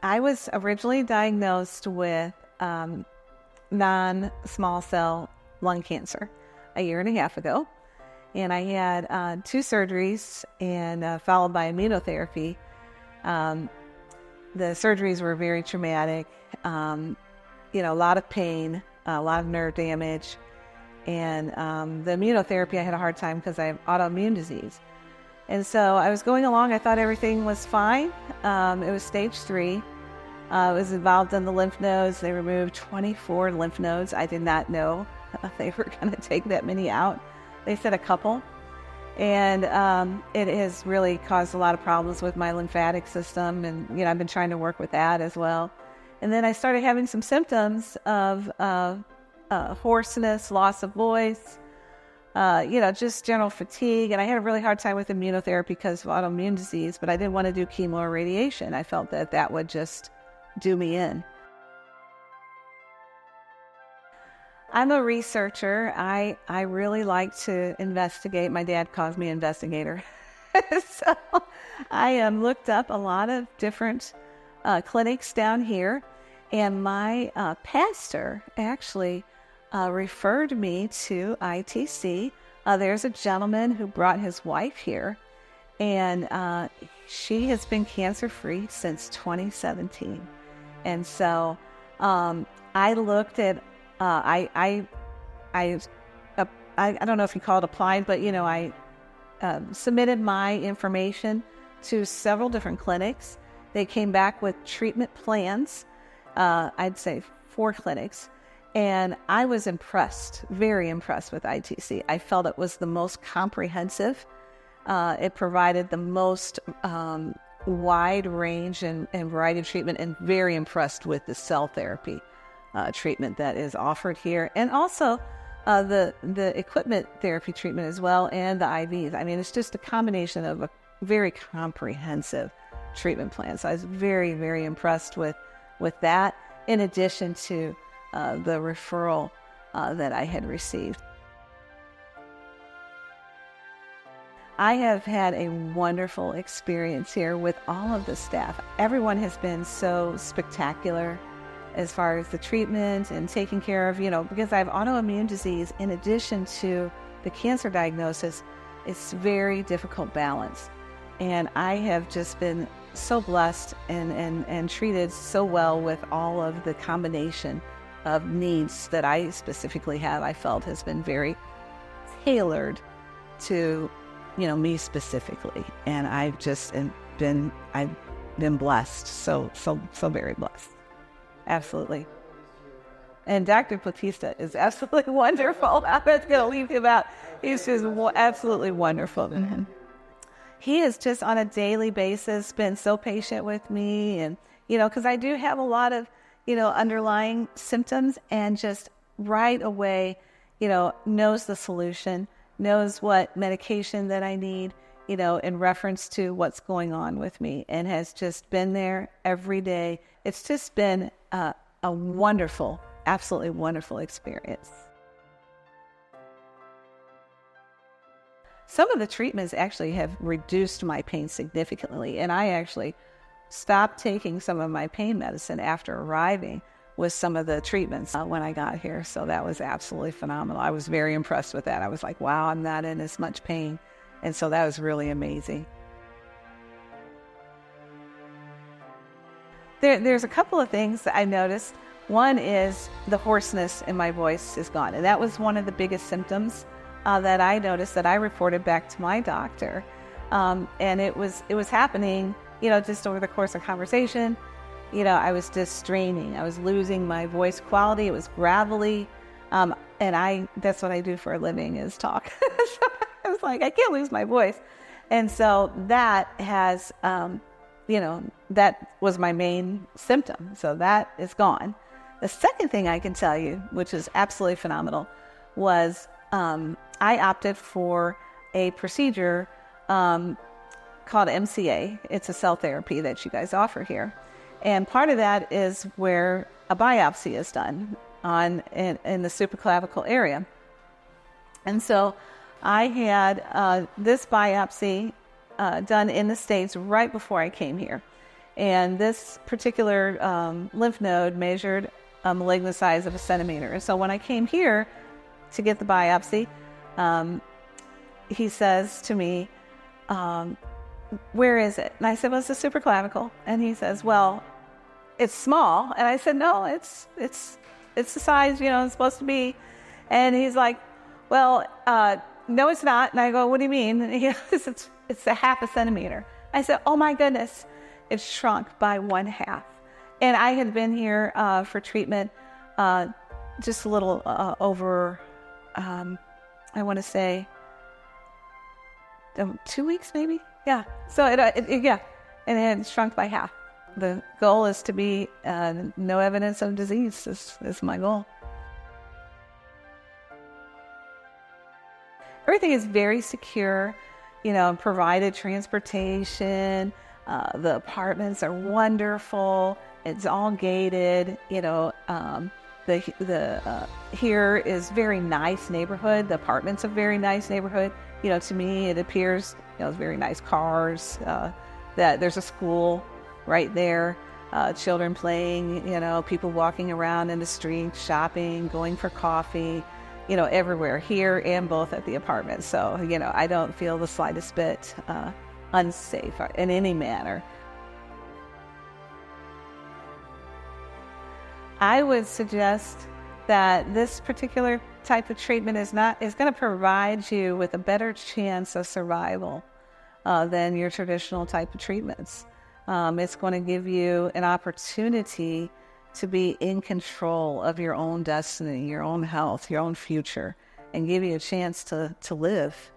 I was originally diagnosed with non-small cell lung cancer a year and a half ago. And I had 2 surgeries and followed by immunotherapy. The surgeries were very traumatic, a lot of pain, a lot of nerve damage. And the immunotherapy, I had a hard time because I have autoimmune disease. And so I was going along. I thought everything was fine. It was stage 3. It was involved in the lymph nodes. They removed 24 lymph nodes. I did not know they were going to take that many out. They said a couple. And it has really caused a lot of problems with my lymphatic system. And, I've been trying to work with that as well. And then I started having some symptoms of hoarseness, loss of voice, just general fatigue. And I had a really hard time with immunotherapy because of autoimmune disease, but I didn't want to do chemo or radiation. I felt that would just do me in. I'm a researcher. I really like to investigate. My dad calls me investigator. So I looked up a lot of different clinics down here, and my pastor actually referred me to ITC. There's a gentleman who brought his wife here, and she has been cancer-free since 2017. And so I looked at I don't know if you call it applied, but I submitted my information to several different clinics. They came back with treatment plans. I'd say 4 clinics, and I was impressed, very impressed with ITC. I felt it was the most comprehensive. It provided the most wide range and variety of treatment, and very impressed with the cell therapy treatment that is offered here, and also the equipment therapy treatment as well, and the IVs. I mean, it's just a combination of a very comprehensive treatment plan. So I was very, very impressed with that, in addition to the referral that I had received. I have had a wonderful experience here with all of the staff. Everyone has been so spectacular as far as the treatment and taking care of, because I have autoimmune disease in addition to the cancer diagnosis. It's very difficult balance. And I have just been so blessed and treated so well with all of the combination of needs that I specifically have. I felt has been very tailored to, me specifically. And I've just been blessed. So very blessed. Absolutely. And Dr. Batista is absolutely wonderful. I'm not going to leave him out. He's just absolutely wonderful. Mm-hmm. He is just on a daily basis been so patient with me, and, because I do have a lot of, underlying symptoms, and just right away, knows the solution, knows what medication that I need, in reference to what's going on with me, and has just been there every day. It's just been a wonderful, absolutely wonderful experience. Some of the treatments actually have reduced my pain significantly, and I actually stopped taking some of my pain medicine after arriving with some of the treatments when I got here. So that was absolutely phenomenal. I was very impressed with that. I was like, wow, I'm not in as much pain. And so that was really amazing. There's a couple of things that I noticed. One is the hoarseness in my voice is gone. And that was one of the biggest symptoms that I noticed, that I reported back to my doctor. And it was happening, just over the course of conversation. I was just straining. I was losing my voice quality. It was gravelly. And that's what I do for a living, is talk. So I was like, I can't lose my voice. And so that has, that was my main symptom. So that is gone. The second thing I can tell you, which is absolutely phenomenal, was I opted for a procedure called MCA. It's a cell therapy that you guys offer here. And part of that is where a biopsy is done in the supraclavicle area. And so I had this biopsy done in the States right before I came here. And this particular lymph node measured a malignant size of 1 centimeter. And so when I came here to get the biopsy, he says to me, where is it? And I said, well, it's the supraclavicle. And he says, well, it's small. And I said, no, it's the size, it's supposed to be. And he's like, well, no, it's not. And I go, what do you mean? And he goes, it's a 1/2 centimeter. I said, oh my goodness, it's shrunk by 1/2. And I had been here for treatment just a little over, I want to say, 2 weeks maybe. Yeah. So and it had shrunk by 1/2. The goal is to be no evidence of disease. This is my goal. Everything is very secure, provided transportation. The apartments are wonderful. It's all gated. Here is very nice neighborhood. The apartments are very nice neighborhood. To me, it appears, it's very nice cars. That there's a school right there. Children playing. People walking around in the street, shopping, going for coffee. Everywhere here and both at the apartment. So, I don't feel the slightest bit unsafe in any manner. I would suggest that this particular type of treatment is going to provide you with a better chance of survival than your traditional type of treatments. It's going to give you an opportunity to be in control of your own destiny, your own health, your own future, and give you a chance to live.